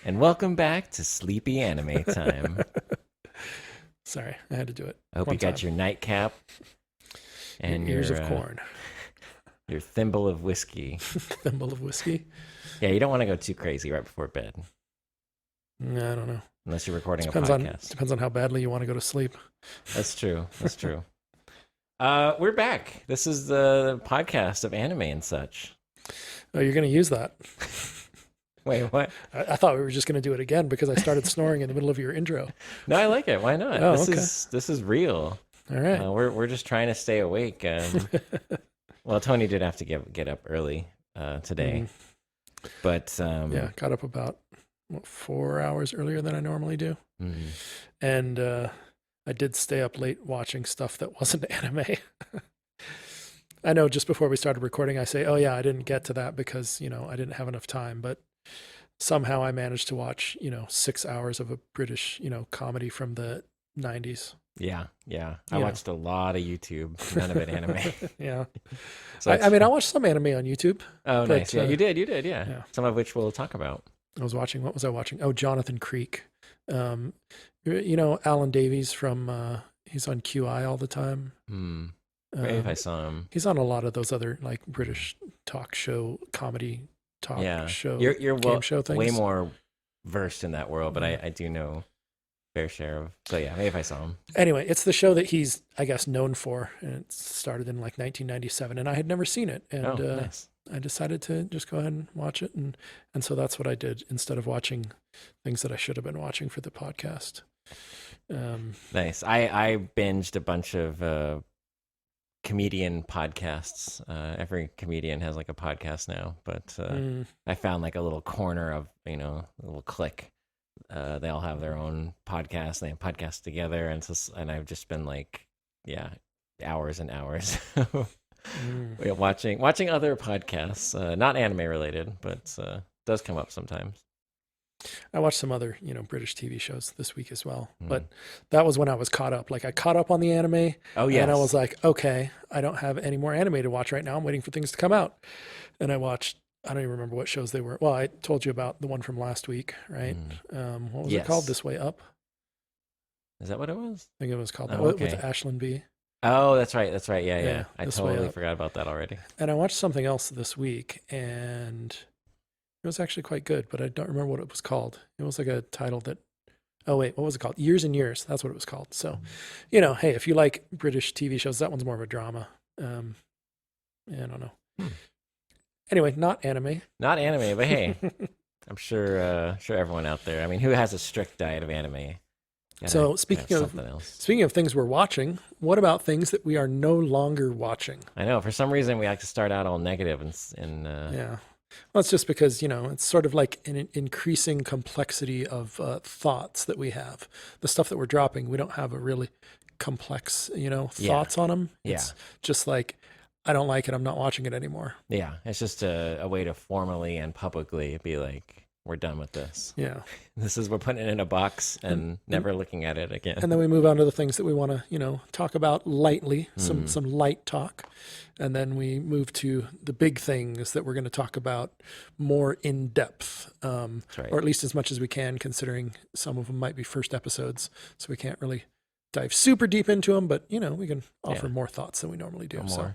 and welcome back to Sleepy Anime Time. Sorry, I had to do it. I hope you got your nightcap and ears of corn, your thimble of whiskey. Thimble of whiskey. Yeah, you don't want to go too crazy right before bed. No, I don't know. Unless you're recording a podcast. Depends on how badly you want to go to sleep. That's true. We're back. This is the podcast of anime and such. Oh, you're going to use that? Wait, what? I thought we were just going to do it again because I started snoring in the middle of your intro. No, I like it. Why not? Oh, this is real. All right. We're just trying to stay awake. Well, Tony did have to get up early today, but yeah, got up about 4 hours earlier than I normally do, and I did stay up late watching stuff that wasn't anime. I know just before we started recording, I say, "Oh yeah, I didn't get to that because I didn't have enough time," but somehow I managed to watch 6 hours of a British comedy from the 90s. Yeah. I watched a lot of YouTube, none of it anime. Yeah. So I mean, I watched some anime on YouTube. Oh, nice. Yeah, you did. Yeah. Some of which we'll talk about. What was I watching? Oh, Jonathan Creek. Alan Davies from, he's on QI all the time. Maybe if I saw him. He's on a lot of those other like British talk show, comedy show, you're game show things. Way more versed in that world, but I do know fair share of. So yeah, maybe if I saw him. Anyway, it's the show that he's, I guess, known for, and it started in like 1997, and I had never seen it, and nice. I decided to just go ahead and watch it, and so that's what I did instead of watching things that I should have been watching for the podcast. Nice. I binged a bunch of comedian podcasts. Every comedian has like a podcast now, but I found like a little corner of a little clique. They all have their own podcast. They podcast together, and I've just been like, hours and hours watching other podcasts, not anime related, but does come up sometimes. I watched some other, British TV shows this week as well, but that was when I was caught up. Like I caught up on the anime. Oh yeah. And I was like, okay, I don't have any more anime to watch right now. I'm waiting for things to come out. And I watched, I don't even remember what shows they were. Well, I told you about the one from last week, right? What was it called? This Way Up. Is that what it was? I think it was called that, okay. with Ashlyn B. Oh, that's right. Yeah. I totally forgot about that already. And I watched something else this week, and it was actually quite good, but I don't remember what it was called. It was like a title that, oh wait, what was it called? Years and Years. That's what it was called. So, hey, if you like British TV shows, that one's more of a drama. I don't know. Anyway, not anime, but hey, I'm sure everyone out there. I mean, who has a strict diet of anime? So speaking of things we're watching, what about things that we are no longer watching? I know for some reason we like to start out all negative and yeah. Well, it's just because, it's sort of like an increasing complexity of thoughts that we have. The stuff that we're dropping, we don't have a really complex, thoughts on them. It's just like, I don't like it. I'm not watching it anymore. Yeah. It's just a way to formally and publicly be like, we're done with this. Yeah. We're putting it in a box and never looking at it again. And then we move on to the things that we want to, talk about lightly, some light talk. And then we move to the big things that we're going to talk about more in depth, right. Or at least as much as we can, considering some of them might be first episodes. So we can't really dive super deep into them, but, we can offer more thoughts than we normally do. So.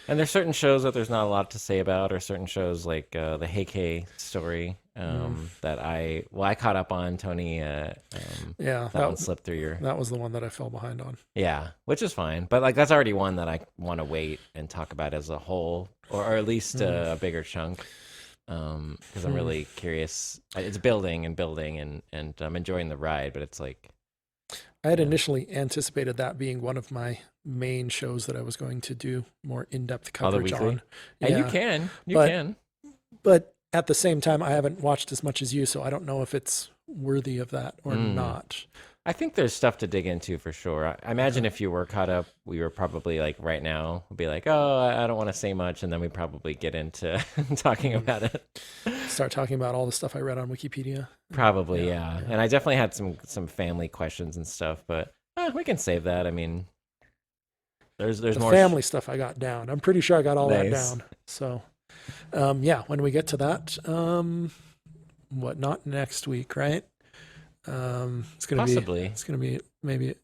And there's certain shows that there's not a lot to say about, or certain shows like the Heike story that I caught up on. Tony, that one slipped through your. That was the one that I fell behind on. Yeah, which is fine, but like that's already one that I want to wait and talk about as a whole, or at least a bigger chunk, because I'm really curious. It's building, and I'm enjoying the ride, but it's like. I had initially anticipated that being one of my main shows that I was going to do more in-depth coverage on. And you can. But at the same time, I haven't watched as much as you, so I don't know if it's worthy of that or not. I think there's stuff to dig into for sure. I imagine if you were caught up, we were probably like right now, we'd be like, oh, I don't want to say much. And then we probably get into talking about it. Start talking about all the stuff I read on Wikipedia. Probably, yeah. And I definitely had some family questions and stuff, but we can save that. I mean, there's more family stuff I got down. I'm pretty sure I got all that down. So, when we get to that, not next week, right? It's gonna Possibly. It's gonna be maybe.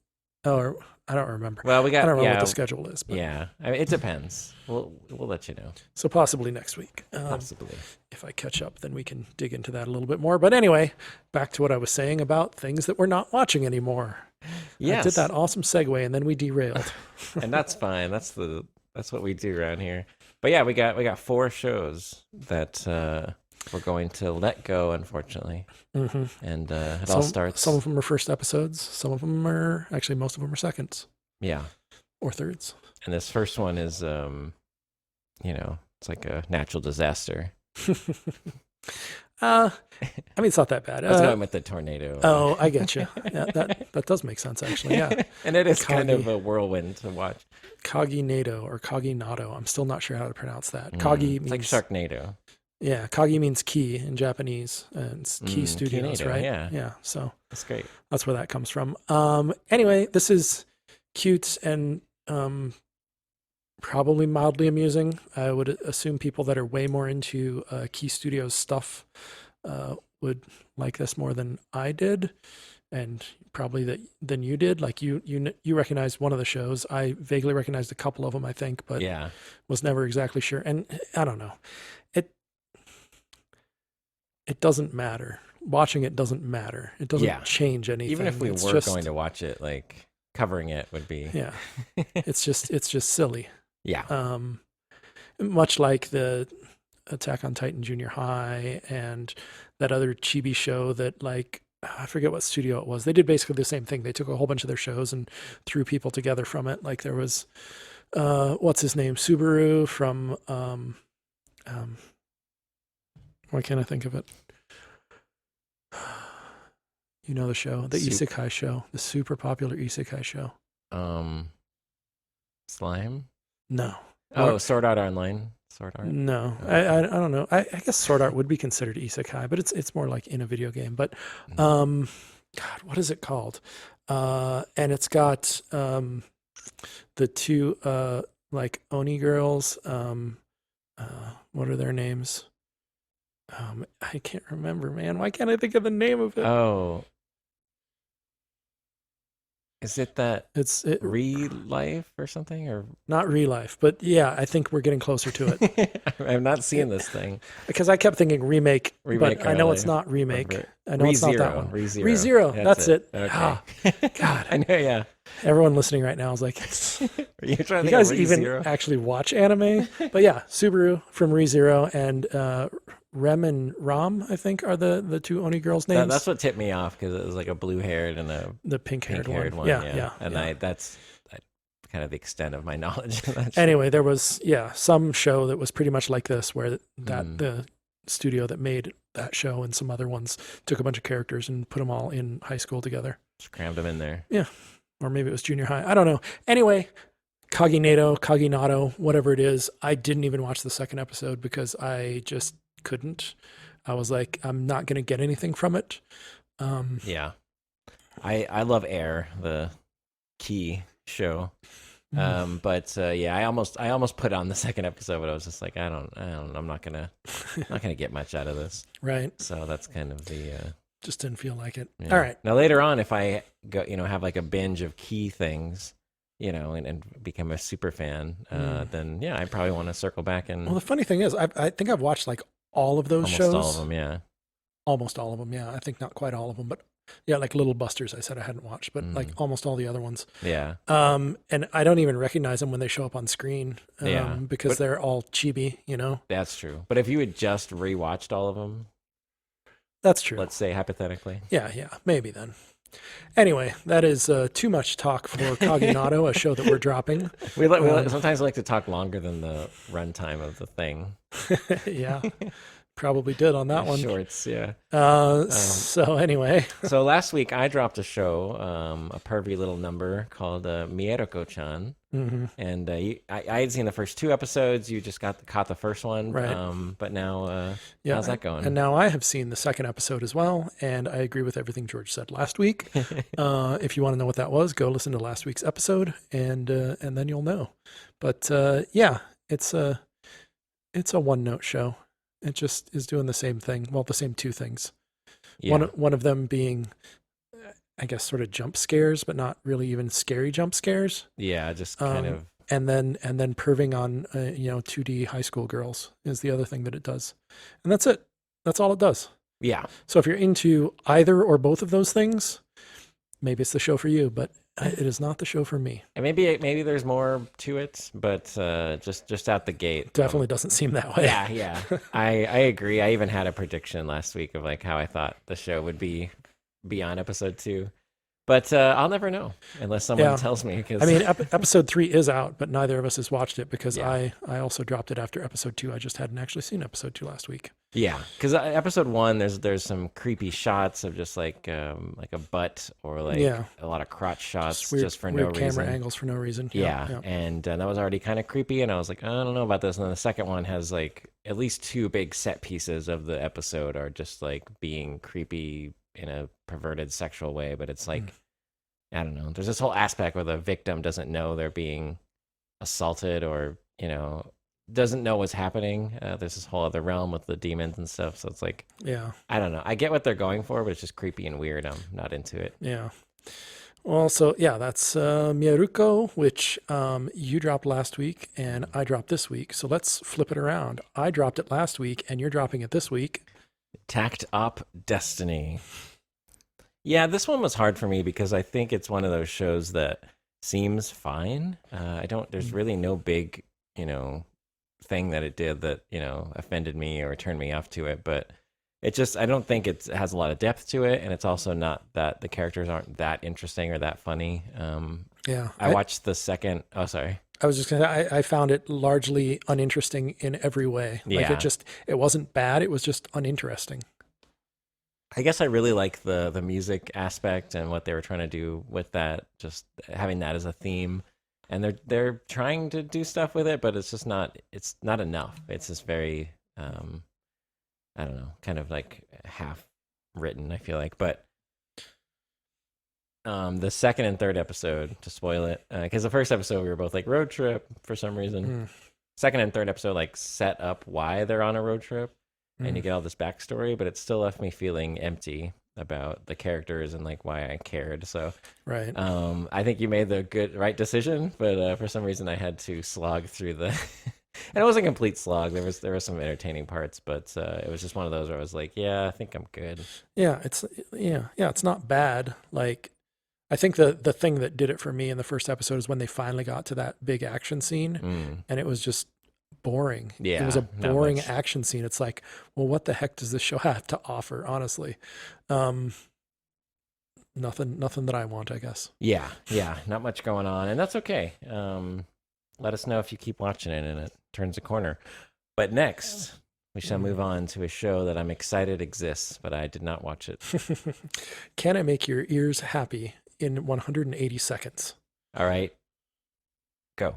Or I don't remember. Well, I don't remember what the schedule is. But. Yeah, I mean, it depends. We'll let you know. So possibly next week. Possibly. If I catch up, then we can dig into that a little bit more. But anyway, back to what I was saying about things that we're not watching anymore. Yes. I did that awesome segue, and then we derailed. And that's fine. That's what we do around here. But yeah, we got 4 shows that we're going to let go, unfortunately. Mm-hmm. And it all starts. Some of them are first episodes. Some of them are actually, most of them are seconds. Yeah, or thirds. And this first one is, it's like a natural disaster. I mean, it's not that bad. I was going with the tornado. Oh, I get you. Yeah, that does make sense, actually. Yeah, and it is kind of a whirlwind to watch. Kaginado or Kaginado. I'm still not sure how to pronounce that. Kagi means like Sharknado. Yeah, Kagi means key in Japanese, and it's Key Studios, Kaginado, right? Yeah. So that's great. That's where that comes from. Anyway, this is cute and probably mildly amusing. I would assume people that are way more into Key Studios stuff would like this more than I did, and probably than you did. Like you recognized one of the shows. I vaguely recognized a couple of them, I think, but was never exactly sure. And I don't know. It doesn't matter. Watching it doesn't matter. It doesn't change anything. Even if we were going to watch it, like covering it would be. Yeah, it's just silly. Yeah. Much like the Attack on Titan Junior High and that other chibi show that, like, I forget what studio it was. They did basically the same thing. They took a whole bunch of their shows and threw people together from it. Like there was, what's his name? Subaru from. Why can't I think of it? You know the show, the Isekai show, the super popular Isekai show. Slime? No. Oh, Sword Art Online. Sword Art? No, I don't know. I guess Sword Art would be considered Isekai, but it's more like in a video game. But God, what is it called? And it's got the two like Oni girls. What are their names? I can't remember, man. Why can't I think of the name of it? Oh. Is it that Re-Life or something? Or not Re-Life, but yeah, I think we're getting closer to it. I'm not seeing this thing. Because I kept thinking remake but I know it's not remake. I know it's not that one. ReZero. That's it. Okay. Oh, God. I know, yeah. Everyone listening right now is like, you guys even actually watch anime? But yeah, Subaru from ReZero and Rem and Ram, I think, are the two Oni girls' names. That's what tipped me off, because it was like a blue-haired and the pink-haired one. Yeah. And that's kind of the extent of my knowledge of that show. Anyway, there was some show that was pretty much like this, where the studio that made that show and some other ones took a bunch of characters and put them all in high school together. Just crammed them in there. Yeah. Or maybe it was junior high. I don't know. Anyway, Kaginado, whatever it is, I didn't even watch the second episode because I just couldn't. I was like, I'm not going to get anything from it. Yeah. I love Air, the Key show. But I almost put on the second episode, but I was just like, I'm not gonna get much out of this. Right. So that's kind of the just didn't feel like it. Yeah. All right. Now later on, if I go, have like a binge of Key things, and become a super fan, then I probably want to circle back and. Well, the funny thing is, I think I've watched like all of those shows. Almost all of them, yeah. Almost all of them, yeah. I think not quite all of them, but yeah, like Little Busters, I said I hadn't watched, but like almost all the other ones. Yeah. And I don't even recognize them when they show up on screen, because they're all chibi, That's true. But if you had just rewatched all of them. That's true. Let's say hypothetically. Yeah, maybe then. Anyway, that is too much talk for Kaginado, a show that we're dropping. We sometimes like to talk longer than the runtime of the thing. Yeah. Probably did on that one. Shorts, yeah. So anyway. So last week I dropped a show, a pervy little number called Mieruko-chan. Mm-hmm. And I had seen the first 2 episodes. You just caught the first one. Right. But now, how's that going? And now I have seen the second episode as well. And I agree with everything George said last week. If you want to know what that was, go listen to last week's episode and then you'll know. But it's a one-note show. It just is doing the same thing. Well, the same 2 things. One of them being, I guess, sort of jump scares, but not really even scary jump scares. Yeah, just kind of. And then perving on 2D high school girls is the other thing that it does, and that's it. That's all it does. Yeah. So if you're into either or both of those things, maybe it's the show for you, but it is not the show for me. And maybe there's more to it, but just out the gate, definitely doesn't seem that way. Yeah. I agree. I even had a prediction last week of like how I thought the show would be beyond episode 2. But I'll never know unless someone tells me. Cause... I mean, episode 3 is out, but neither of us has watched it because I also dropped it after episode 2. I just hadn't actually seen episode 2 last week. Yeah, because episode 1, there's some creepy shots of just like a butt or like a lot of crotch shots just for no reason. Camera angles for no reason. Yeah. And that was already kind of creepy, and I was like, I don't know about this. And then the second one has like at least 2 big set pieces of the episode are just like being creepy in a perverted sexual way, but it's like I don't know, there's this whole aspect where the victim doesn't know they're being assaulted or doesn't know what's happening. There's this whole other realm with the demons and stuff, so it's like I don't know, I get what they're going for, but it's just creepy and weird. I'm not into it. Well, so that's Mieruko, which you dropped last week and I dropped this week, so let's flip it around. I dropped it last week and you're dropping it this week. Takt.op Destiny. Yeah, this one was hard for me because I think it's one of those shows that seems fine. There's really no big, thing that it did that, offended me or turned me off to it. But it just, I don't think it has a lot of depth to it. And it's also not that the characters aren't that interesting or that funny. I watched the second, sorry. I was just going to say, I found it largely uninteresting in every way. Like it wasn't bad. It was just uninteresting. I guess I really like the music aspect and what they were trying to do with that, just having that as a theme. And they're trying to do stuff with it, but it's not enough. It's just very, I don't know, kind of like half written, I feel like. But the second and third episode, to spoil it, because the first episode we were both like road trip for some reason. Second and third episode like set up why they're on a road trip. And you get all this backstory, but it still left me feeling empty about the characters and like why I cared. So, right. I think you made the right decision, but for some reason I had to slog through the. And it wasn't a complete slog. There were some entertaining parts, but it was just one of those where I was like, yeah, I think I'm good. Yeah, it's not bad. Like, I think the thing that did it for me in the first episode is when they finally got to that big action scene, and it was just boring. It was a boring action scene. It's like, well, what the heck does this show have to offer, honestly? Nothing that I want, I guess. Yeah, not much going on, and that's okay. Let us know if you keep watching it and it turns a corner. But next, we shall move on to a show that I'm excited exists, but I did not watch it. Can I make your ears happy in 180 seconds? All right, go.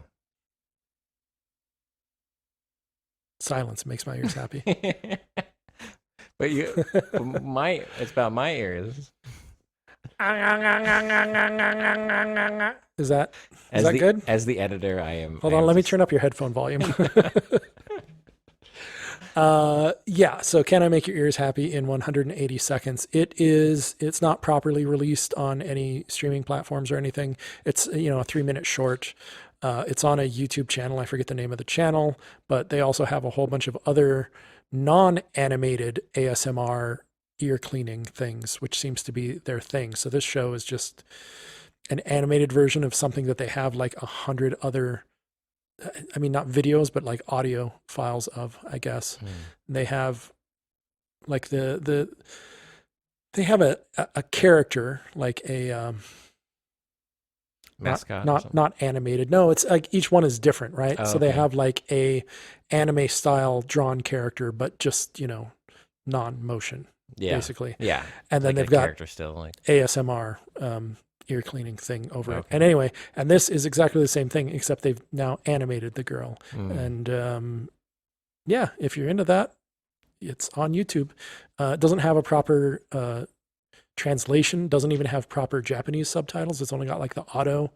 Silence makes my ears happy. But it's about my ears. Is that good? As the editor, I am. Hold on, let me turn up your headphone volume. So can I make your ears happy in 180 seconds? It's not properly released on any streaming platforms or anything. It's, a 3-minute short. It's on a YouTube channel. I forget the name of the channel, but they also have a whole bunch of other non-animated ASMR ear cleaning things, which seems to be their thing. So this show is just an animated version of something that they have like 100 other, I mean, not videos, but like audio files of, I guess. They have like they have a character, like a, mascot, not animated. No, it's like each one is different, right? So they have like a anime style drawn character, but just non-motion, basically. Yeah, and then like they've got still like ASMR ear cleaning thing over it. And anyway, and this is exactly the same thing, except they've now animated the girl. And if you're into that, it's on YouTube. It doesn't have a proper translation, doesn't even have proper Japanese subtitles. It's only got like the auto,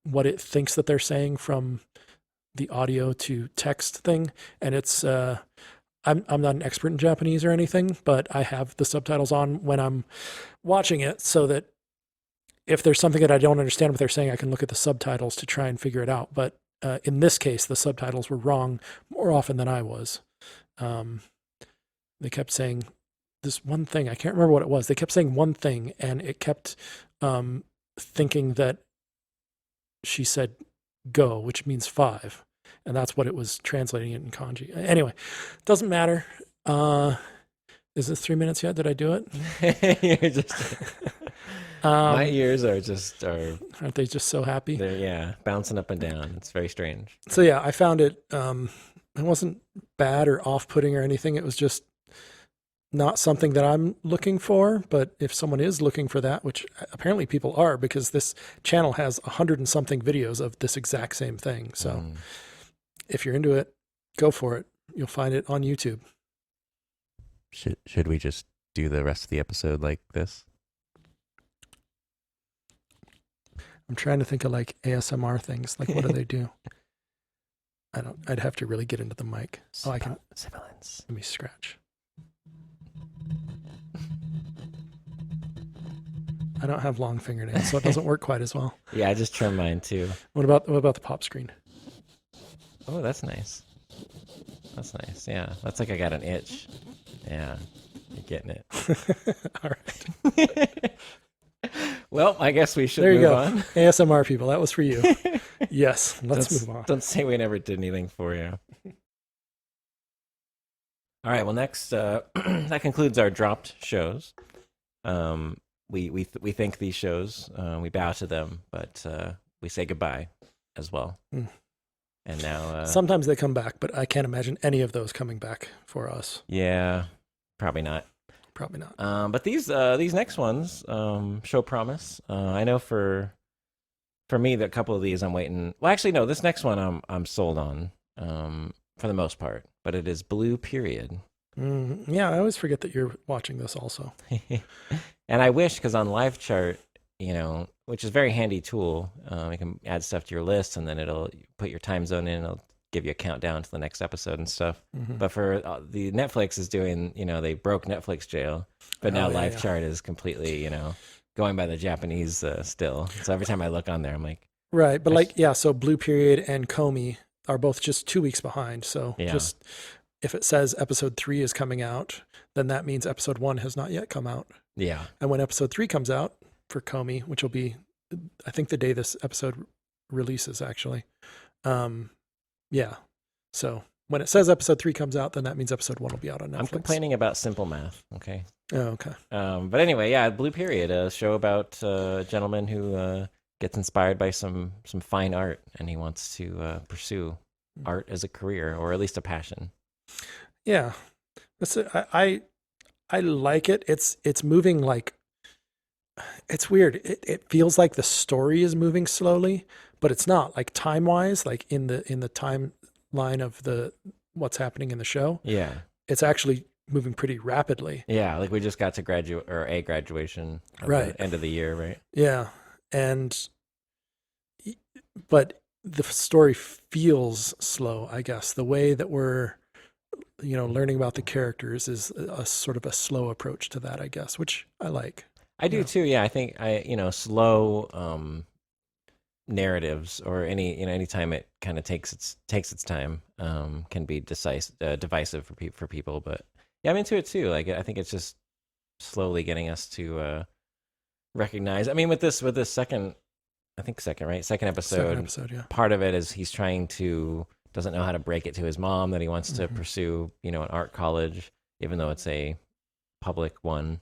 what it thinks that they're saying from the audio to text thing. And it's I'm not an expert in Japanese or anything, but I have the subtitles on when I'm watching it so that if there's something that I don't understand what they're saying, I can look at the subtitles to try and figure it out. But in this case, the subtitles were wrong more often than I was. They kept saying this one thing. I can't remember what it was. They kept saying one thing, and it kept thinking that she said go, which means 5. And that's what it was translating it in kanji. Anyway, doesn't matter. Is this 3 minutes yet? Did I do it? You're just... my ears aren't they just so happy? They're bouncing up and down. It's very strange. So yeah, I found it. It wasn't bad or off-putting or anything. It was just not something that I'm looking for. But if someone is looking for that, which apparently people are, because this channel has 100 and something videos of this exact same thing. So if you're into it, go for it. You'll find it on YouTube. Should we just do the rest of the episode like this? I'm trying to think of like ASMR things. Like, what do they do? I'd have to really get into the mic. I can. Sibilance. Let me scratch. I don't have long fingernails, so it doesn't work quite as well. Yeah, I just trim mine too. What about the pop screen? Oh, that's nice. That's nice. Yeah, that's like I got an itch. Yeah, you're getting it. All right. Well, I guess we should move go. On. ASMR people, that was for you. Yes, let's move on. Don't say we never did anything for you. All right, well, next, that concludes our dropped shows. We thank these shows. We bow to them, but we say goodbye as well. And now... sometimes they come back, but I can't imagine any of those coming back for us. Yeah, probably not. Probably not. But these next ones show promise. I know for me, a couple of these I'm waiting. Well, actually, no. This next one I'm sold on for the most part. But it is Blue Period. Yeah, I always forget that you're watching this also. And I wish, because on Live Chart, which is a very handy tool, you can add stuff to your list, and then it'll put your time zone in. It'll give you a countdown to the next episode and stuff. But for the Netflix is doing, they broke Netflix jail, but now Live Chart is completely, going by the Japanese still. So every time I look on there, I'm like, right. But so Blue Period and Komi are both just 2 weeks behind. So just if it says episode 3 is coming out, then that means episode 1 has not yet come out. Yeah. And when episode 3 comes out for Komi, which will be, I think, the day this episode releases, actually. Yeah. So when it says episode 3 comes out, then that means episode 1 will be out on Netflix. I'm complaining about simple math. Okay. Oh, okay. But anyway, Blue Period, a show about a gentleman who gets inspired by some fine art, and he wants to pursue art as a career, or at least a passion. Yeah. I like it. It's moving like, it's weird. It feels like the story is moving slowly, but it's not, like time-wise, like in the timeline of what's happening in the show. Yeah. It's actually moving pretty rapidly. Yeah, like we just got to graduation right. The end of the year, right? Yeah. But the story feels slow, I guess. The way that we're learning about the characters is a sort of a slow approach to that, I guess, which I like. I do too. Yeah, I think slow narratives, or any time it kind of takes its time, can be divisive for people. But yeah, I'm into it too. Like, I think it's just slowly getting us to recognize. I mean, with this second episode. Second episode, yeah. Part of it is he's doesn't know how to break it to his mom that he wants to pursue, an art college, even though it's a public one.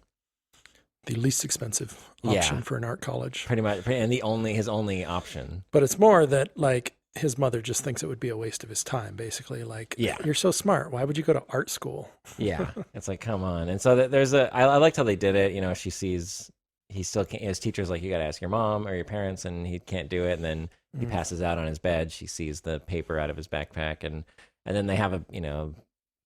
The least expensive option for an art college. Pretty much, and his only option. But it's more that, like, his mother just thinks it would be a waste of his time, basically. Like, you're so smart. Why would you go to art school? Yeah. It's like, come on. And so I liked how they did it. She sees he still can't, his teacher's like, you got to ask your mom or your parents, and he can't do it. And then he passes out on his bed. She sees the paper out of his backpack, and then they have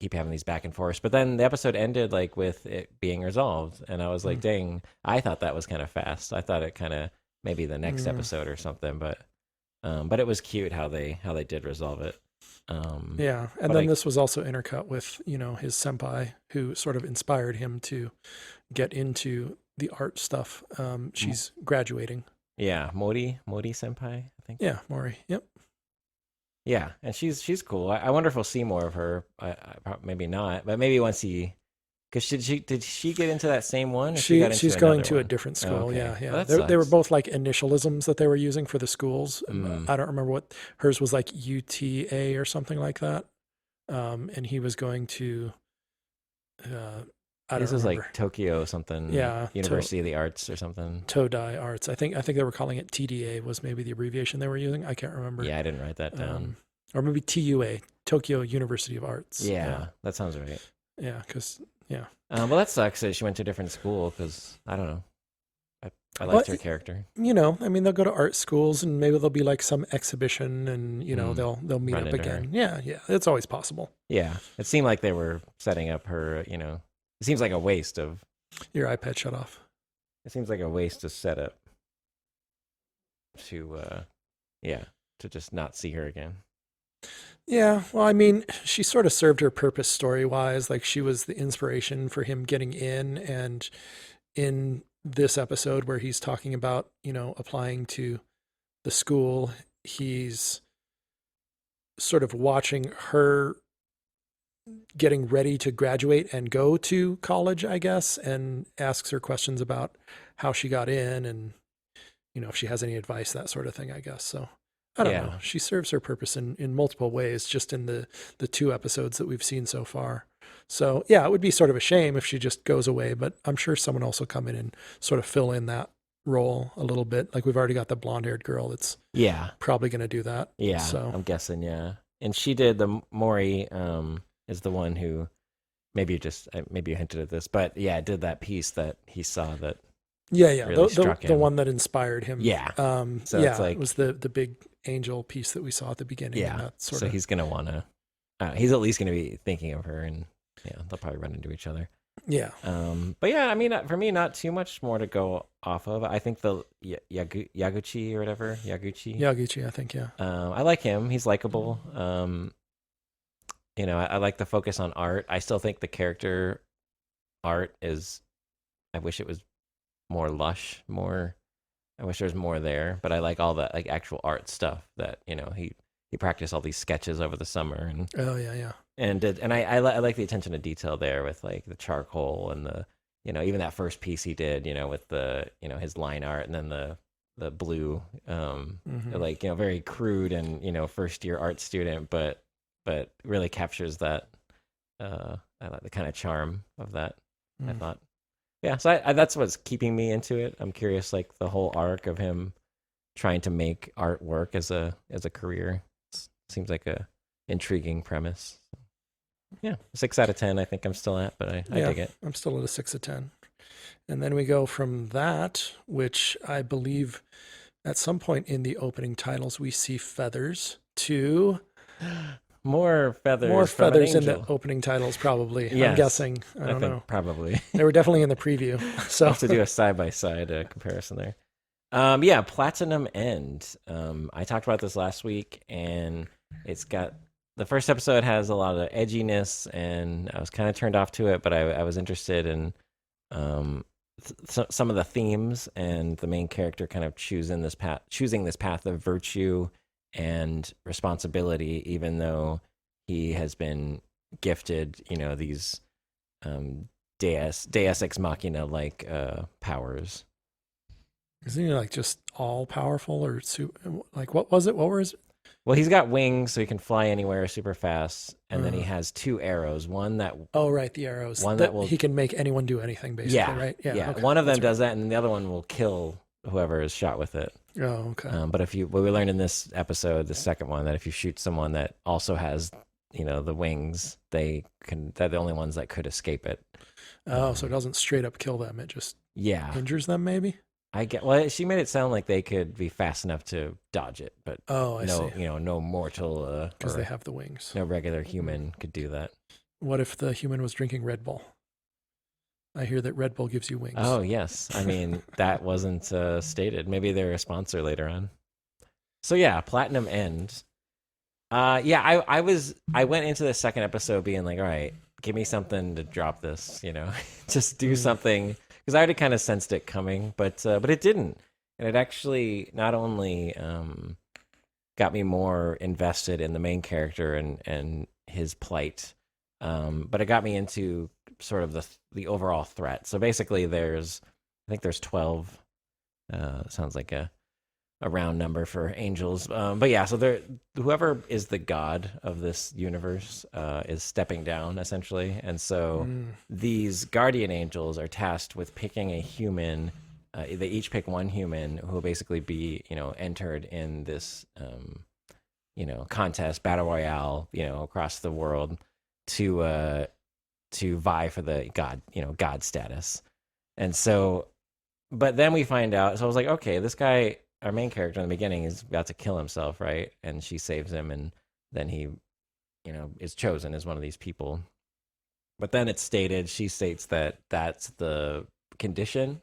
keep having these back and forth. But then the episode ended like with it being resolved, and I was like, dang, I thought that was kind of fast. I thought it kind of maybe the next episode or something, but it was cute how they did resolve it. Yeah, and then this was also intercut with, his senpai who sort of inspired him to get into the art stuff. She's graduating. Yeah, Mori senpai, I think. Yeah, Mori. Yep. Yeah, and she's cool. I wonder if we'll see more of her. Maybe not, but maybe once because did she get into that same one? She's going to a different school. Oh, okay. Yeah. Well, they were both like initialisms that they were using for the schools. I don't remember what hers was, like UTA or something like that. And he was going to. This was like Tokyo something. Yeah, University of the Arts or something. Todai Arts. I think they were calling it TDA was maybe the abbreviation they were using. I can't remember. Yeah, I didn't write that down. Or maybe TUA, Tokyo University of Arts. Yeah, that sounds right. Yeah, because well, that sucks that she went to a different school because I don't know. I liked her character. I mean, they'll go to art schools and maybe there'll be like some exhibition and they'll meet up again. Her. Yeah, it's always possible. Yeah, it seemed like they were setting up her. It seems like a waste of... Your iPad shut off. It seems like a waste of setup to just not see her again. Yeah, well, I mean, she sort of served her purpose story-wise. Like, she was the inspiration for him getting in. And in this episode where he's talking about, applying to the school, he's sort of watching her getting ready to graduate and go to college, I guess, and asks her questions about how she got in and, if she has any advice, that sort of thing, I guess. So I don't know. She serves her purpose in multiple ways, just in the 2 episodes that we've seen so far. So yeah, it would be sort of a shame if she just goes away, but I'm sure someone else will come in and sort of fill in that role a little bit. Like we've already got the blonde-haired girl that's probably going to do that. Yeah, so I'm guessing, yeah. And she did the Mori is the one who maybe you hinted at this, but yeah, did that piece that he saw that really struck him. The one that inspired him. Yeah. So it's like, it was the big angel piece that we saw at the beginning. Yeah. So he's going to want to, he's at least going to be thinking of her and they'll probably run into each other. Yeah. But yeah, I mean, for me, not too much more to go off of. I think the Yaguchi or whatever, Yaguchi, I think, yeah. I like him. He's likable. I like the focus on art. I still think the character art I wish it was more lush, I wish there was more there, but I like all the like actual art stuff that, he practiced all these sketches over the summer and and I like the attention to detail there with like the charcoal and the, even that first piece he did, with the, his line art and then the blue, like, very crude and, first year art student, but really captures that, I like the kind of charm of that, I thought. Yeah, so that's what's keeping me into it. I'm curious, like the whole arc of him trying to make art work as a career. Seems like a intriguing premise. Yeah, 6 out of 10. I think I'm still at, but I dig it. I'm still at a 6 out of 10. And then we go from that, which I believe at some point in the opening titles we see feathers, to More feathers. More feathers in the opening titles, probably. Yes, I'm guessing. I don't know. Probably. They were definitely in the preview. So I'll have to do a side-by-side comparison there. Yeah, Platinum End. I talked about this last week, and it's got... The first episode has a lot of edginess, and I was kind of turned off to it, but I was interested in some of the themes, and the main character kind of choosing this path of virtue and responsibility, even though he has been gifted, these Deus Ex Machina like powers. Isn't he like just all powerful or like what was it? What were his? Well, he's got wings, so he can fly anywhere super fast, and then he has 2 arrows. One that the arrows. One that will he can make anyone do anything, basically, right? Yeah. Okay. One of them does that, and the other one will kill whoever is shot with it. Oh, okay. But what we learned in this episode, the second one, that if you shoot someone that also has, the wings, they're the only ones that could escape it. Oh, so it doesn't straight up kill them; it just injures them, maybe. Well, she made it sound like they could be fast enough to dodge it, but I see. No mortal because they have the wings. No regular human could do that. What if the human was drinking Red Bull? I hear that Red Bull gives you wings. Oh, yes. I mean, that wasn't stated. Maybe they're a sponsor later on. So yeah, Platinum End. Yeah, I went into the second episode being like, all right, give me something to drop this, just do something, because I already kind of sensed it coming, but it didn't, and it actually not only got me more invested in the main character and his plight, but it got me into sort of the overall threat. So basically, I think there's 12. Sounds like a round number for angels. But yeah, so whoever is the god of this universe is stepping down essentially, and so these guardian angels are tasked with picking a human. They each pick one human who will basically be, entered in this, contest, battle royale, across the world to vie for the god status. And so, but then we find out. So I was like, okay, this guy, our main character in the beginning, is about to kill himself, right? And she saves him, and then he, is chosen as one of these people. But then she states that that's the condition.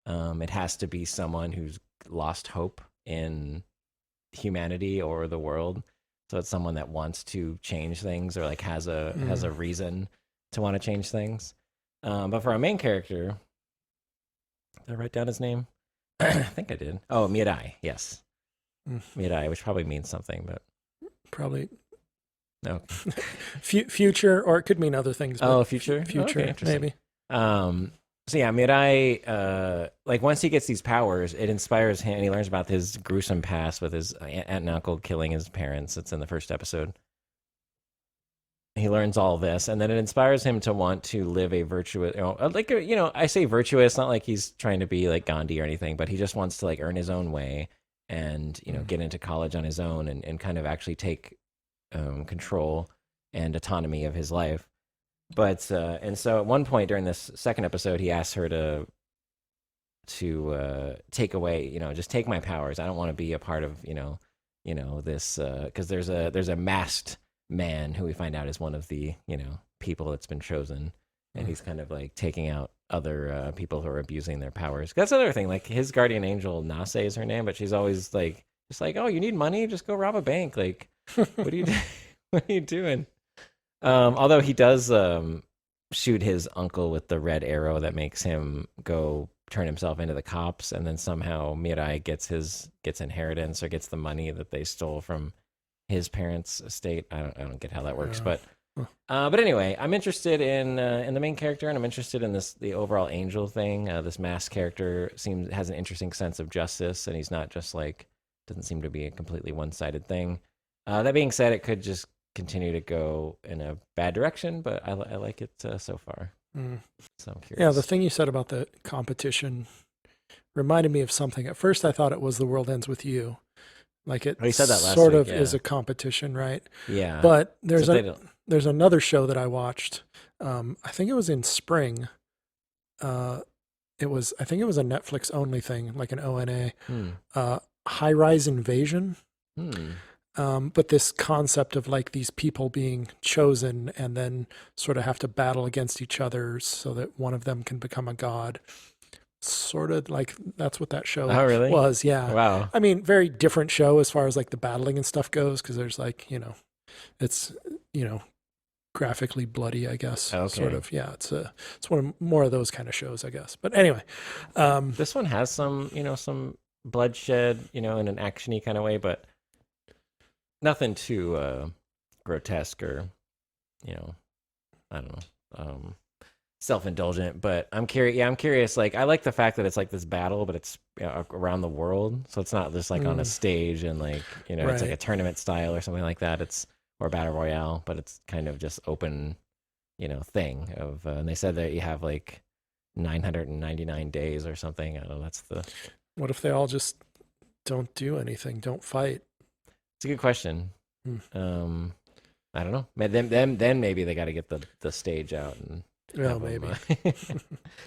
It has to be someone who's lost hope in humanity or the world. So it's someone that wants to change things, or like has a reason to want to change things. But for our main character, did I write down his name? I think I did. Oh, Mirai. Yes, Mirai, which probably means something, but probably no. Future, or it could mean other things. Oh, future, okay, maybe. So yeah, Mirai, like once he gets these powers, it inspires him, and he learns about his gruesome past with his aunt and uncle killing his parents. It's in the first episode. He learns all this, and then it inspires him to want to live a virtuous, I say virtuous, not like he's trying to be like Gandhi or anything, but he just wants to like earn his own way and, get into college on his own and kind of actually take control and autonomy of his life. But and so at one point during this second episode, he asks her to take away, just take my powers. I don't want to be a part of, this, because there's a masked man who we find out is one of the, people that's been chosen, and he's kind of like taking out other people who are abusing their powers. That's another thing. Like his guardian angel, Nase is her name, but she's always like, just like, oh, you need money, just go rob a bank. Like, what are you what are you doing? Although he does shoot his uncle with the red arrow that makes him go turn himself into the cops, and then somehow Mirai gets inheritance, or gets the money that they stole from his parents' estate. I don't get how that works, but anyway, I'm interested in the main character, and I'm interested in the overall angel thing. This masked character has an interesting sense of justice, and he's not just like, doesn't seem to be a completely one-sided thing. That being said, it could just continue to go in a bad direction, but I like it so far. So I'm curious. Yeah, the thing you said about the competition reminded me of something. At first, I thought it was The World Ends With You. Like it said that last sort week, of is a competition, right? Yeah. But there's another show that I watched. I think it was in spring. I think it was a Netflix only thing, like an ONA. High Rise Invasion. But this concept of like these people being chosen and then sort of have to battle against each other so that one of them can become a god. Sort of like that's what that show was. Yeah. Wow. I mean, very different show as far as like the battling and stuff goes, because there's like, it's, graphically bloody, I guess. Okay. Sort of. Yeah. It's more of those kind of shows, I guess. But anyway. This one has some, some bloodshed, in an action-y kind of way, but nothing too grotesque or, I don't know, self-indulgent. But I'm curious. Yeah, I'm curious. Like, I like the fact that it's like this battle, but it's around the world, so it's not just like on a stage and like it's like a tournament style or something like that. Or battle royale, but it's kind of just open, thing of. And they said that you have like 999 days or something. I don't know. That's the. What if they all just don't do anything? Don't fight? It's a good question. I don't know. Then maybe they got to get the stage out and maybe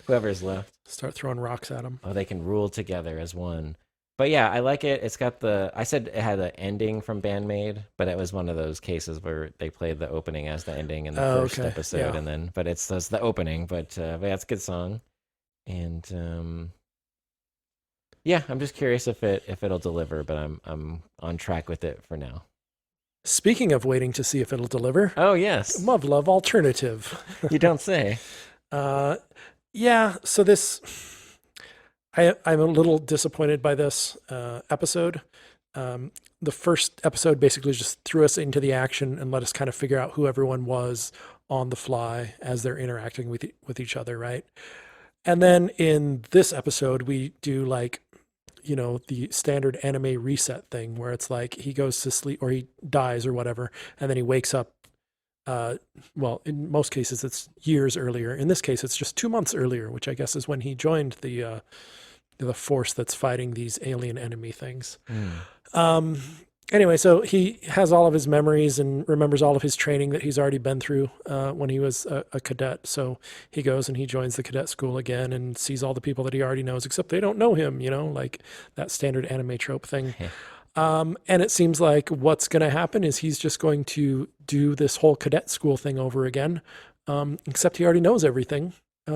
whoever's left start throwing rocks at them. Oh, they can rule together as one. But yeah, I like it. It's got I said it had an ending from Bandmade, but it was one of those cases where they played the opening as the ending in the first episode, and then but it's the opening. But yeah, it's a good song, and yeah, I'm just curious if it'll deliver. But I'm on track with it for now. Speaking of waiting to see if it'll deliver. Oh, yes. Muv Luv Alternative. You don't say. Yeah, so this... I'm a little disappointed by this episode. The first episode basically just threw us into the action and let us kind of figure out who everyone was on the fly as they're interacting with each other, right? And then in this episode, we do like, the standard anime reset thing where it's like he goes to sleep or he dies or whatever, and then he wakes up. Well, in most cases, it's years earlier. In this case, it's just 2 months earlier, which I guess is when he joined the force that's fighting these alien enemy things. Anyway, so he has all of his memories and remembers all of his training that he's already been through when he was a cadet. So he goes and he joins the cadet school again and sees all the people that he already knows, except they don't know him, like that standard anime trope thing. And it seems like what's going to happen is he's just going to do this whole cadet school thing over again, except he already knows everything.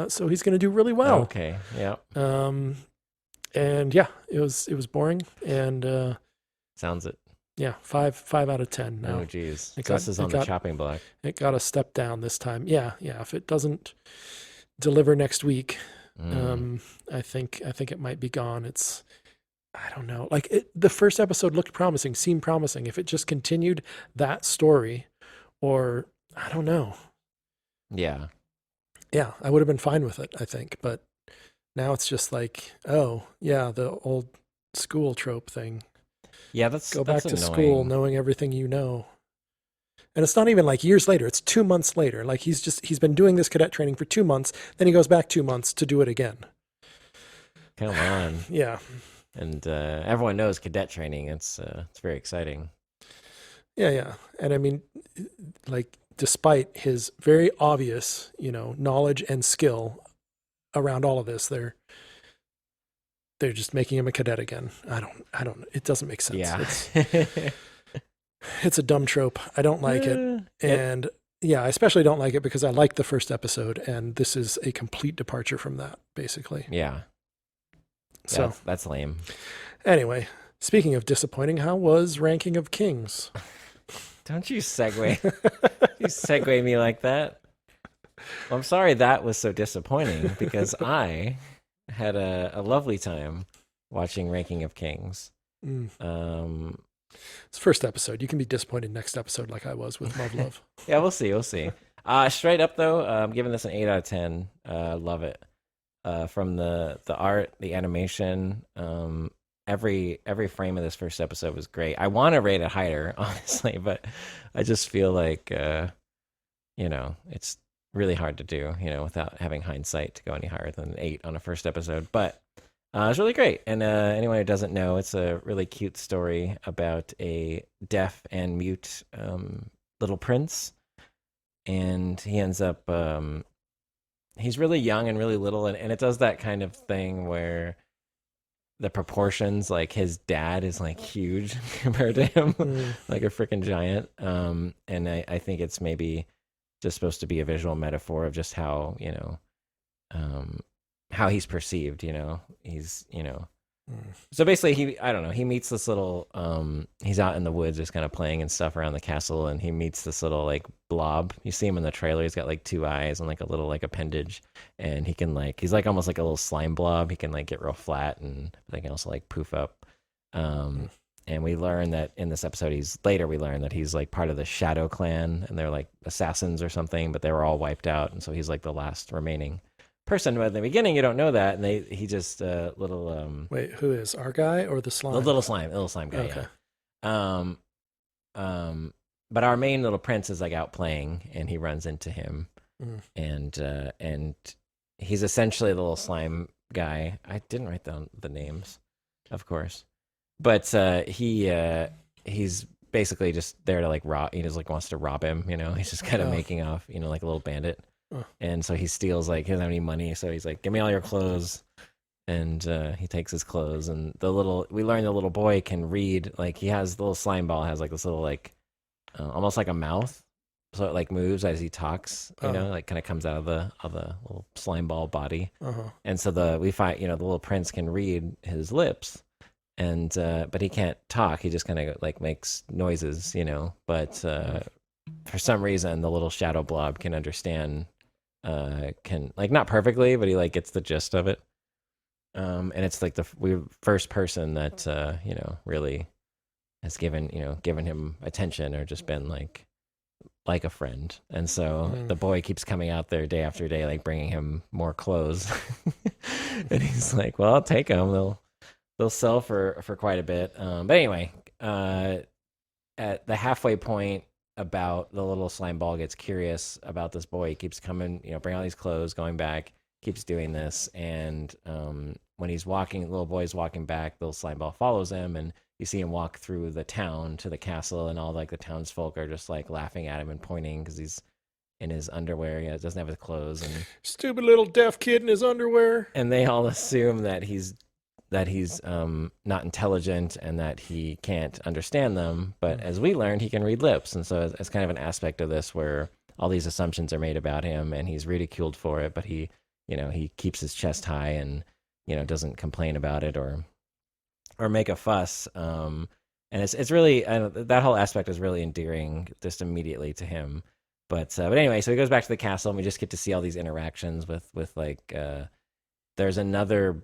So he's going to do really well. Okay, yeah. And yeah, it was boring. And sounds it. Yeah, 5 out of 10 now. Oh, geez. This is on the chopping block. It got a step down this time. Yeah. If it doesn't deliver next week, I think it might be gone. I don't know. Like the first episode looked promising, seemed promising. If it just continued that story, or I don't know. Yeah. Yeah, I would have been fine with it, I think. But now it's just like, oh, yeah, the old school trope thing. Yeah, Go back to annoying. school knowing everything you know. And it's not even like years later. It's 2 months later. Like he's been doing this cadet training for 2 months. Then he goes back 2 months to do it again. Come on. Yeah. And everyone knows cadet training. It's very exciting. Yeah. And I mean, like, despite his very obvious, knowledge and skill around all of this, they're just making him a cadet again. I don't, it doesn't make sense. Yeah. It's a dumb trope. I don't like it. And yeah, I especially don't like it because I liked the first episode and this is a complete departure from that, basically. Yeah. So that's lame. Anyway, speaking of disappointing, how was Ranking of Kings? Don't you segue. You segue me like that. Well, I'm sorry that was so disappointing because I had a lovely time watching Ranking of Kings. It's the first episode. You can be disappointed next episode like I was with Muv Luv. Yeah, we'll see. Straight up though, I'm giving this an 8 out of 10. Love it. From the art, the animation, every frame of this first episode was great. I want to rate it higher, honestly, but I just feel like it's really hard to do, without having hindsight to go any higher than 8 on a first episode. But it's really great. And anyone who doesn't know, it's a really cute story about a deaf and mute little prince. And he ends up, he's really young and really little. And it does that kind of thing where the proportions, like his dad is like huge compared to him, like a freaking giant. And I think it's maybe just supposed to be a visual metaphor of just how, how he's perceived, he's, So basically he meets this little, he's out in the woods just kind of playing and stuff around the castle, and he meets this little like blob. You see him in the trailer, he's got like 2 eyes and like a little like appendage, and he can like, he's like almost like a little slime blob. He can like get real flat, and they can also like poof up. And we learn that in this episode, we learn that he's like part of the Shadow Clan, and they're like assassins or something, but they were all wiped out, and so he's like the last remaining person. But at the beginning, you don't know that, and he just little Wait, who is our guy or the slime? The little slime guy. Okay. Yeah. But our main little prince is like out playing, and he runs into him, and he's essentially the little slime guy. I didn't write down the names, of course. But he's basically just there to like rob. He just like wants to rob him. He's just kind of making off. Like a little bandit. And so he steals, like, he doesn't have any money. So he's like, "Give me all your clothes." And he takes his clothes. And we learn the little boy can read. Like he has the little slime ball has like this little like almost like a mouth. So it like moves as he talks. Like kind of comes out of the little slime ball body. And so we find the little prince can read his lips. and but he can't talk. He just kind of like makes noises, But for some reason, the little shadow blob can understand. Can like not perfectly, but he like gets the gist of it. And it's like the first person that really has given him attention or just been like a friend. And so the boy keeps coming out there day after day, like bringing him more clothes. And he's like, well, I'll take them. They'll sell for quite a bit. But anyway, at the halfway point, about the little slime ball gets curious about this boy. He keeps coming, bring all these clothes, going back, keeps doing this. And when he's walking, the little boy's walking back, the little slime ball follows him, and you see him walk through the town to the castle, and all like the townsfolk are just like laughing at him and pointing because he's in his underwear. He doesn't have his clothes, and stupid little deaf kid in his underwear. And they all assume that he's not intelligent and that he can't understand them. But as we learned, he can read lips, and so it's kind of an aspect of this where all these assumptions are made about him, and he's ridiculed for it. But he keeps his chest high and doesn't complain about it or make a fuss. And it's really that whole aspect is really endearing just immediately to him. But anyway, so he goes back to the castle, and we just get to see all these interactions with like there's another.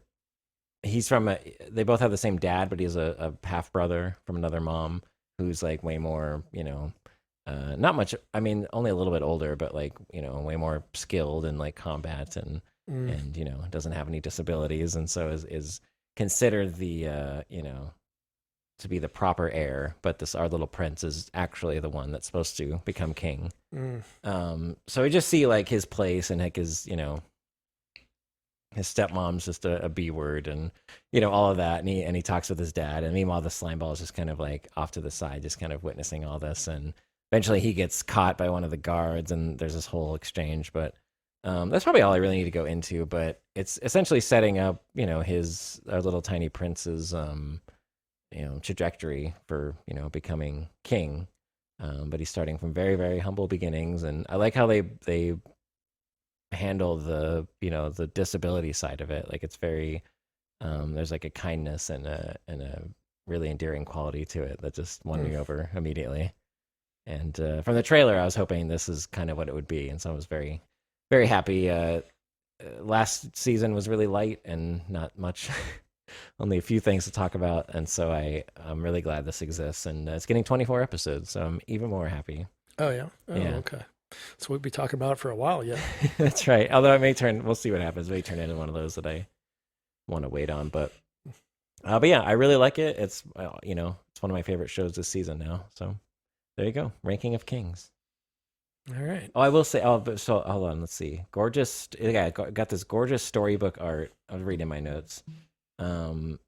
They both have the same dad, but he has a half brother from another mom who's like way more, not much. I mean, only a little bit older, but like, way more skilled in like combat and doesn't have any disabilities. And so is considered the, to be the proper heir. But our little prince is actually the one that's supposed to become king. So we just see like his place and like his, his stepmom's just a B word and, all of that. And he talks with his dad. And meanwhile, the slime ball is just kind of like off to the side, just kind of witnessing all this. And eventually he gets caught by one of the guards and there's this whole exchange. But that's probably all I really need to go into. But it's essentially setting up, our little tiny prince's, trajectory for, becoming king. But he's starting from very, very humble beginnings. And I like how they handle the the disability side of it. Like it's very there's like a kindness and a really endearing quality to it that just won me over immediately. And from the trailer I was hoping this is kind of what it would be, and so I was very, very happy. Last season was really light and not much only a few things to talk about, and so I'm really glad this exists, and it's getting 24 episodes, so I'm even more happy. Oh yeah. Okay. So we'll be talking about it for a while, yeah. That's right. Although it may we'll see what happens. It may turn into one of those that I want to wait on. But yeah, I really like it. It's, it's one of my favorite shows this season now. So there you go. Ranking of Kings. All right. Oh, I will say, so hold on. Let's see. Gorgeous. Yeah, got this gorgeous storybook art. I was reading my notes. The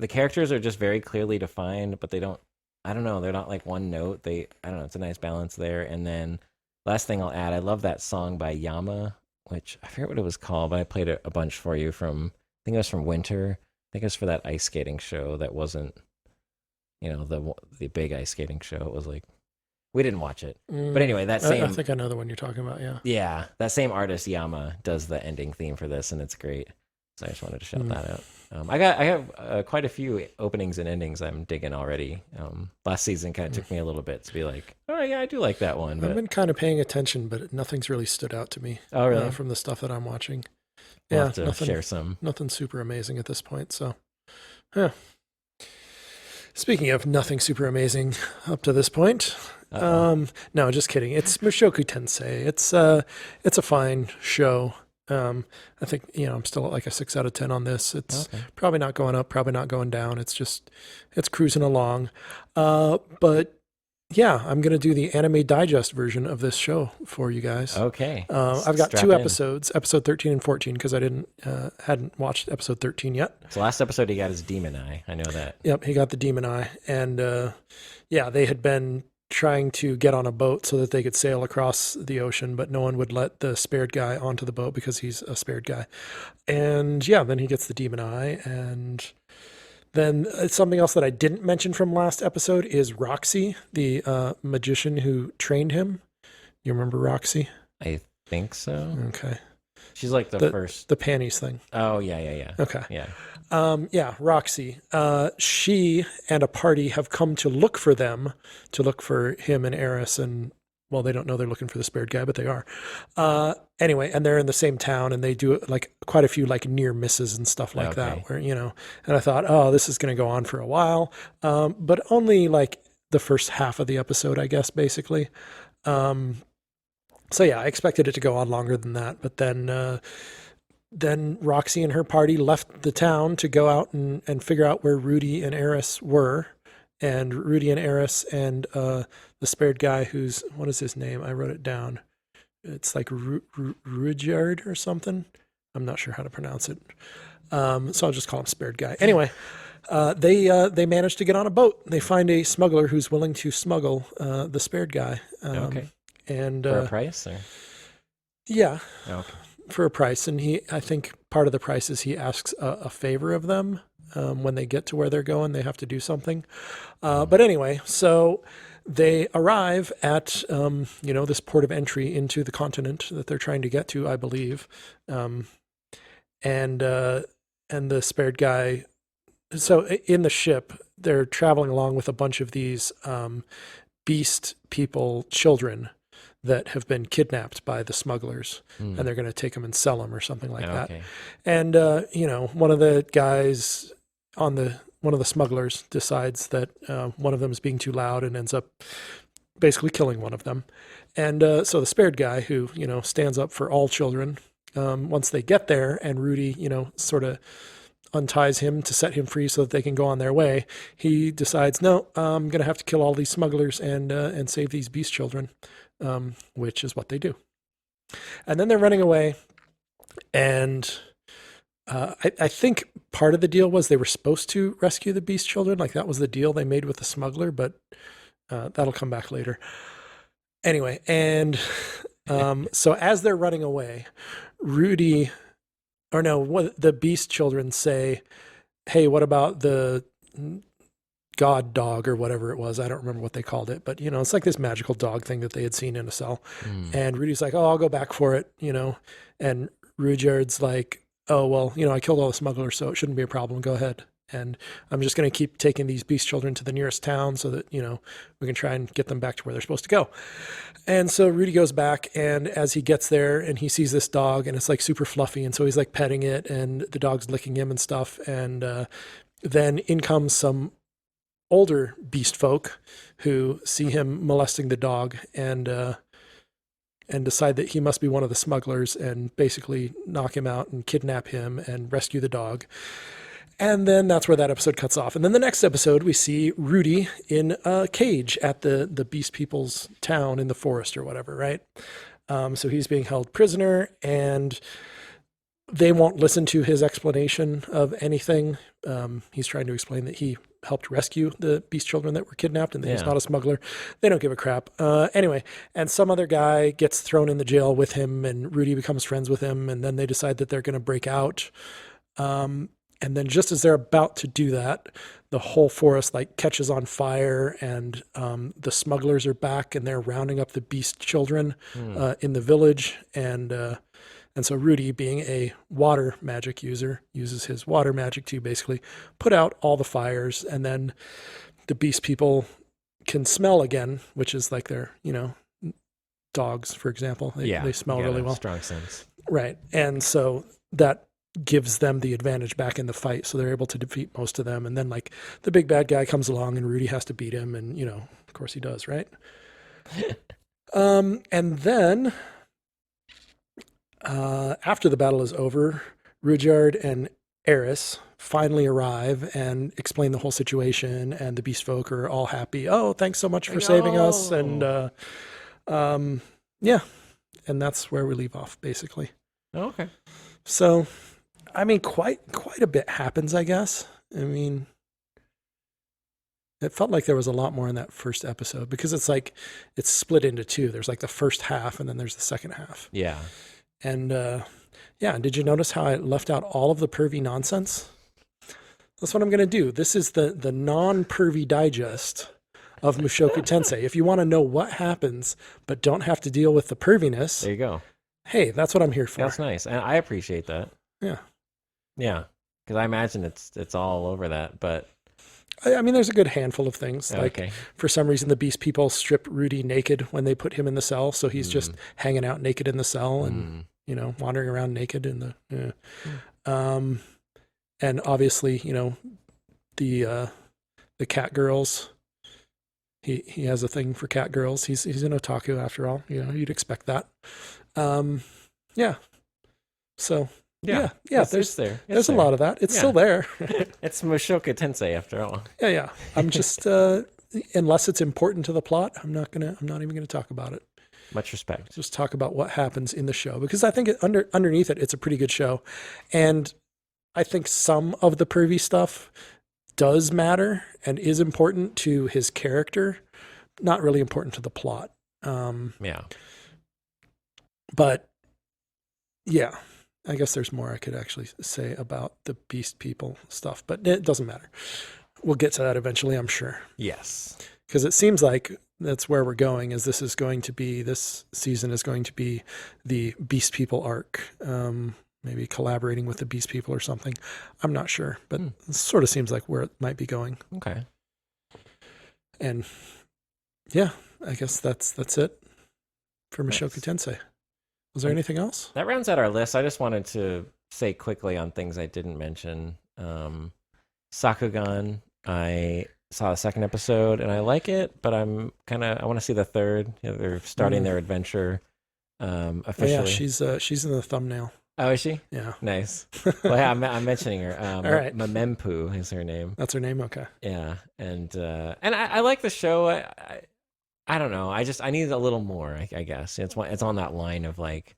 characters are just very clearly defined, but I don't know. They're not like one note. I don't know. It's a nice balance there. And then, last thing I'll add, I love that song by Yama, which I forget what it was called, but I played it a bunch for you I think it was from Winter. I think it was for that ice skating show that wasn't, the big ice skating show. It was like, we didn't watch it. But anyway, that same... I think I know the one you're talking about, yeah. Yeah, that same artist, Yama, does the ending theme for this, and it's great. So I just wanted to shout that out. I have quite a few openings and endings I'm digging already. Last season kind of took me a little bit to be like, oh yeah, I do like that one. But... I've been kind of paying attention, but nothing's really stood out to me. Oh really? From the stuff that I'm watching. We'll have to share some. Nothing super amazing at this point. So, yeah. Speaking of nothing super amazing up to this point, no, just kidding. It's Mushoku Tensei. It's a fine show. I think, I'm still at like a 6 out of 10 on this. It's probably not going up, probably not going down. It's cruising along. But yeah, I'm going to do the anime digest version of this show for you guys. Okay. I've got 2 episodes, episode 13 and 14, because I hadn't watched episode 13 yet. So last episode he got his demon eye. I know that. Yep. He got the demon eye. And, they had been trying to get on a boat so that they could sail across the ocean, but no one would let the spared guy onto the boat because he's a spared guy. And then he gets the demon eye. And then something else that I didn't mention from last episode is Roxy, the magician who trained him. You remember Roxy? I think so. Okay. She's like the first. The panties thing. Oh, yeah. Okay. Yeah. Roxy. She and a party have come to look for him and Eris, and well, they don't know they're looking for the spared guy, but they are. Anyway, and they're in the same town, and they do like quite a few like near misses and stuff like that, where, you know, and I thought, oh, this is going to go on for a while. But only like the first half of the episode, I guess, basically. So yeah, I expected it to go on longer than that, but then Roxy and her party left the town to go out and figure out where Rudy and Eris were. And Rudy and Eris and the spared guy what is his name? I wrote it down. It's like Rudyard or something. I'm not sure how to pronounce it. So I'll just call him spared guy. Anyway, they managed to get on a boat. They find a smuggler who's willing to smuggle the spared guy. And for a price? Or? Yeah. Okay. For a price. And I think part of the price is he asks a favor of them. When they get to where they're going, they have to do something. But anyway, so they arrive at, this port of entry into the continent that they're trying to get to, I believe. And the spared guy. So in the ship, they're traveling along with a bunch of these beast people, children that have been kidnapped by the smugglers, and they're going to take them and sell them or something like that. And, one of the guys one of the smugglers decides that one of them is being too loud and ends up basically killing one of them. And so the spared guy, who, stands up for all children, once they get there and Rudy, sort of unties him to set him free so that they can go on their way, he decides, no, I'm going to have to kill all these smugglers and save these beast children, which is what they do. And then they're running away, and I think part of the deal was they were supposed to rescue the beast children. Like that was the deal they made with the smuggler, but that'll come back later. Anyway, and so as they're running away, the beast children say, hey, what about the god dog or whatever it was? I don't remember what they called it, but it's like this magical dog thing that they had seen in a cell. And Rudy's like, oh, I'll go back for it, and Rudyard's like, oh, well, I killed all the smugglers, so it shouldn't be a problem. Go ahead. And I'm just going to keep taking these beast children to the nearest town so that, we can try and get them back to where they're supposed to go. And so Rudy goes back, and as he gets there and he sees this dog, and it's like super fluffy. And so he's like petting it, and the dog's licking him and stuff. And then in comes some older beast folk who see him molesting the dog and decide that he must be one of the smugglers and basically knock him out and kidnap him and rescue the dog. And then that's where that episode cuts off. And then the next episode, we see Rudy in a cage at the beast people's town in the forest or whatever, right? So he's being held prisoner, and they won't listen to his explanation of anything. He's trying to explain that he helped rescue the beast children that were kidnapped and that he's not a smuggler. They don't give a crap. Anyway, and some other guy gets thrown in the jail with him, and Rudy becomes friends with him, and then they decide that they're going to break out. And then just as they're about to do that, the whole forest like catches on fire, and the smugglers are back, and they're rounding up the beast children in the village. And so Rudy, being a water magic user, uses his water magic to basically put out all the fires, and then the beast people can smell again, which is like their, dogs, for example. They smell really well. Strong sense. Right. And so that gives them the advantage back in the fight, so they're able to defeat most of them. And then like the big bad guy comes along, and Rudy has to beat him, and of course he does, right? And then after the battle is over, Rudyard and Eris finally arrive and explain the whole situation, and the beast folk are all happy. Oh, thanks so much for saving us. And and that's where we leave off, basically. Okay. So, I mean, quite a bit happens, I guess. I mean, it felt like there was a lot more in that first episode, because it's split into two. There's like the first half, and then there's the second half. Yeah. And did you notice how I left out all of the pervy nonsense? That's what I'm going to do. This is the non-pervy digest of Mushoku Tensei. If you want to know what happens, but don't have to deal with the perviness, there you go. hey, that's what I'm here for. That's nice, and I appreciate that. Yeah. Yeah, because I imagine it's all over that, but I mean, there's a good handful of things. Like, okay. for some reason, the Beast People strip Rudy naked when they put him in the cell, so he's just hanging out naked in the cell and wandering around naked in the. And obviously, the cat girls. He has a thing for cat girls. He's an otaku after all. You'd expect that. Yeah. So. Yeah. There's a lot of that. It's still there. It's Mushoku Tensei after all. Yeah. I'm just unless it's important to the plot, I'm not even gonna talk about it. Much respect. Just talk about what happens in the show, because I think underneath it, it's a pretty good show, and I think some of the pervy stuff does matter and is important to his character, not really important to the plot. But yeah. I guess there's more I could actually say about the Beast People stuff, but it doesn't matter. We'll get to that eventually, I'm sure. Yes. Because it seems like that's where we're going, is this season is going to be the Beast People arc. Maybe collaborating with the Beast People or something. I'm not sure, but it sort of seems like where it might be going. Okay. And yeah, I guess that's it for Mushoku Tensei. Was there anything else? That rounds out our list. I just wanted to say quickly on things I didn't mention. Sakugan, I saw the second episode and I like it, but I want to see the third. They're starting their adventure officially. Oh, yeah, she's in the thumbnail. Oh, is she? Yeah. Nice. Well, yeah, I'm mentioning her. All right. Mempu is her name. That's her name? Okay. Yeah. And I like the show. I don't know. I need a little more, I guess. It's on that line of like,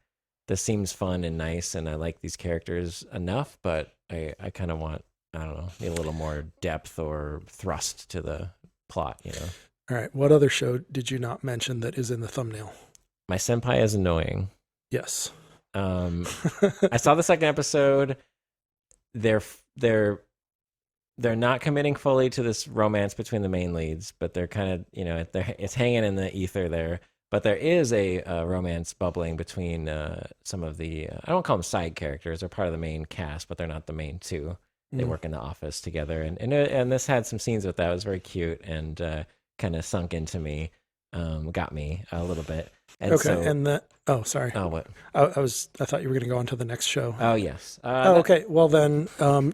this seems fun and nice, and I like these characters enough, but I kind of want, I don't know, need a little more depth or thrust to the plot, All right. What other show did you not mention that is in the thumbnail? My Senpai is Annoying. Yes. I saw the second episode. They're not committing fully to this romance between the main leads, but they're kind of, it's hanging in the ether there. But there is a romance bubbling between some of the, I don't call them side characters. They're part of the main cast, but they're not the main two. They work in the office together. And this had some scenes with that. It was very cute and kind of sunk into me, got me a little bit. And sorry. Oh, what? I thought you were going to go on to the next show. Oh, yes. Okay. Well, then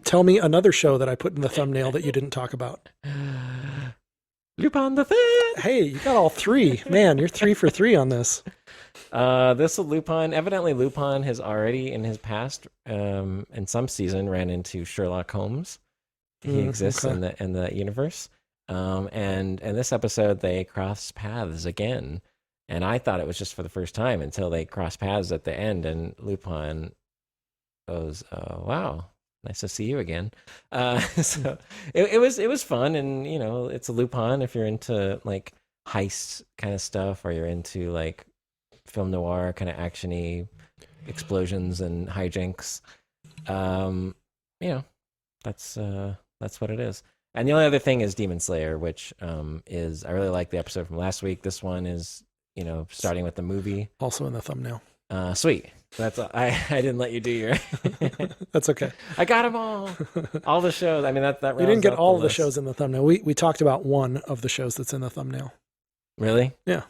tell me another show that I put in the thumbnail that you didn't talk about. Lupin III. Hey, you got all three. Man, you're 3 for 3 on this. This Lupin, evidently Lupin has already in his past, in some season, ran into Sherlock Holmes. He exists in the universe. And in this episode, they cross paths again. And I thought it was just for the first time until they cross paths at the end, and Lupin goes, wow, nice to see you again. So it was fun, and it's a Lupin if you're into like heist kind of stuff, or you're into like film noir kind of actiony explosions and hijinks. That's what it is. And the only other thing is Demon Slayer, which is, I really like the episode from last week. This one is, starting with the movie. Also in the thumbnail. Sweet. That's I didn't let you do your. That's okay. I got them all the shows. I mean that you didn't get all the shows in the thumbnail. We talked about one of the shows that's in the thumbnail. Really? Yeah.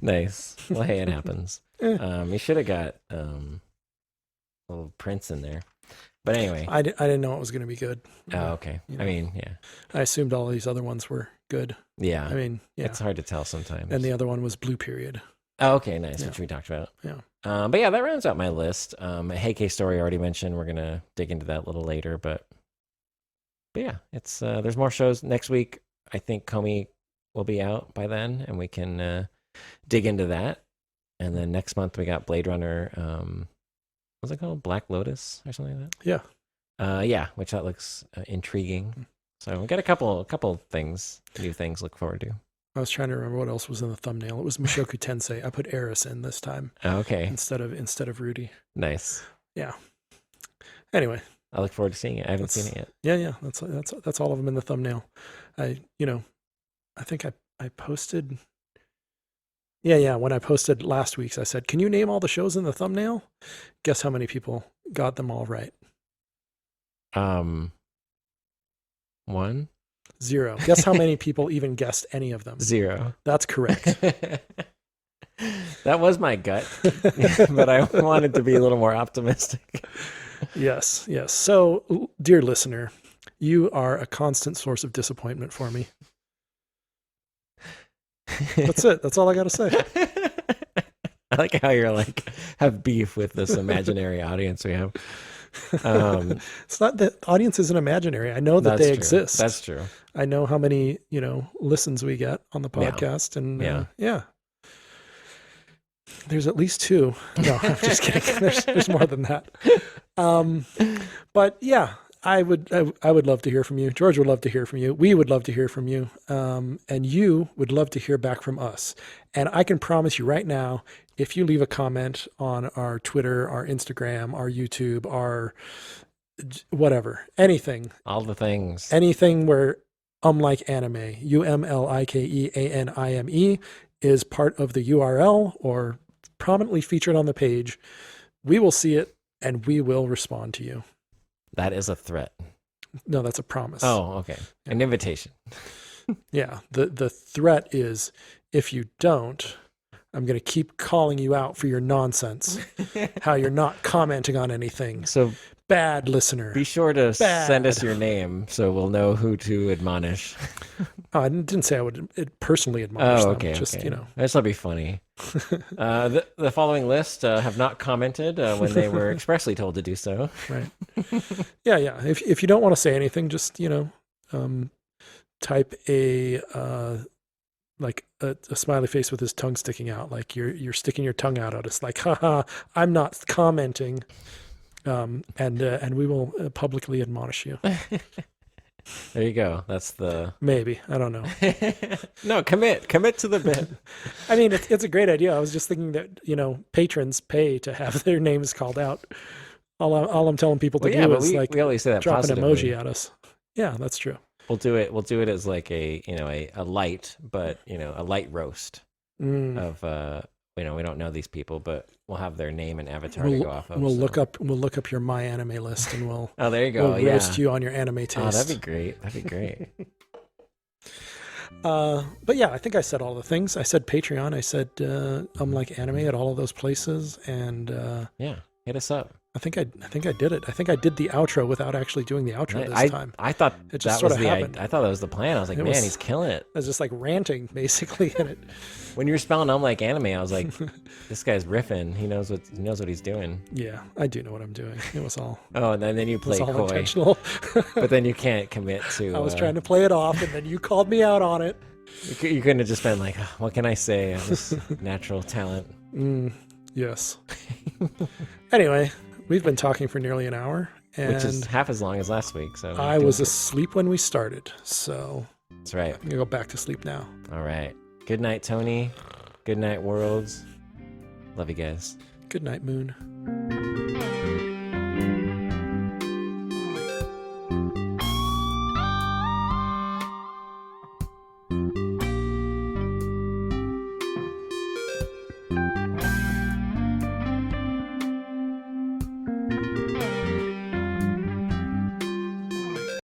Nice. Well, hey, it happens. You should have got little Prince in there. But anyway, I didn't know it was going to be good. Oh, okay. I mean, yeah. I assumed all these other ones were good. Yeah. I mean, yeah. It's hard to tell sometimes. And the other one was Blue Period. Oh, okay, nice, which we talked about. Yeah. But yeah, that rounds out my list. Heike story I already mentioned. We're gonna dig into that a little later, but yeah, it's there's more shows next week. I think Komi will be out by then, and we can dig into that. And then next month we got Blade Runner. What's it called? Black Lotus or something like that? Yeah. Yeah, which that looks intriguing. So we got a couple things, new things to look forward to. I was trying to remember what else was in the thumbnail. It was Mushoku Tensei. I put Eris in this time. Okay. Instead of Rudy. Nice. Yeah. Anyway, I look forward to seeing it. I haven't seen it yet. Yeah. That's all of them in the thumbnail. I think I posted Yeah. When I posted last week's, I said, "Can you name all the shows in the thumbnail?" Guess how many people got them all right? 1. 0. Guess how many people even guessed any of them? 0. That's correct. That was my gut, but I wanted to be a little more optimistic. Yes. So, dear listener, you are a constant source of disappointment for me. That's it. That's all I got to say. I like how you're like have beef with this imaginary audience we have. It's not that audience isn't imaginary. I know that they exist. That's true. I know how many, listens we get on the podcast. And yeah. There's at least 2. No, I'm just kidding. There's more than that. But yeah, I would love to hear from you. George would love to hear from you. We would love to hear from you. And you would love to hear back from us. And I can promise you right now, if you leave a comment on our Twitter, our Instagram, our YouTube, our whatever, anything. All the things. Anything where like anime, UMLIKEANIME is part of the URL or prominently featured on the page, we will see it and we will respond to you. That is a threat. No, that's a promise. Oh, okay. An invitation. Yeah. The threat is if you don't, I'm going to keep calling you out for your nonsense, how you're not commenting on anything. So bad listener. Be sure to send us your name so we'll know who to admonish. Oh, I didn't say I would personally admonish them. Okay. Just, This'll be funny. The following list have not commented when they were expressly told to do so. Right. Yeah. If you don't want to say anything, just, type a smiley face with his tongue sticking out, like you're sticking your tongue out at us, like, haha, I'm not commenting. And we will publicly admonish you. There you go. That's the maybe. I don't know. No, commit to the bit. I mean, it's a great idea. I was just thinking that patrons pay to have their names called out. All I'm telling people to do is we always say that drop positively. An emoji at us. Yeah, that's true. We'll do it as like a light, but a light roast of we don't know these people, but we'll have their name and avatar to go off of. We'll look up your My Anime list, and we'll oh, there you go. We'll roast you on your anime taste. Oh, that'd be great. But yeah, I think I said all the things. I said Patreon. I said like anime at all of those places, and yeah, hit us up. I think I did it. I think I did the outro without actually doing the outro this time. I thought it just sort of happened. I thought that was the plan. I was like, he's killing it. I was just like ranting basically in it. When you were spelling like anime, I was like, this guy's riffing. He knows what he's doing. Yeah, I do know what I'm doing. It was all. Oh, and then you play coy. Intentional. But then you can't commit to. I was trying to play it off, and then you called me out on it. You couldn't have just been like, oh, what can I say? I'm just natural talent. Yes. Anyway. We've been talking for nearly an hour. And which is half as long as last week. So I was asleep when we started. So that's right. I'm going to go back to sleep now. All right. Good night, Tony. Good night, worlds. Love you guys. Good night, Moon.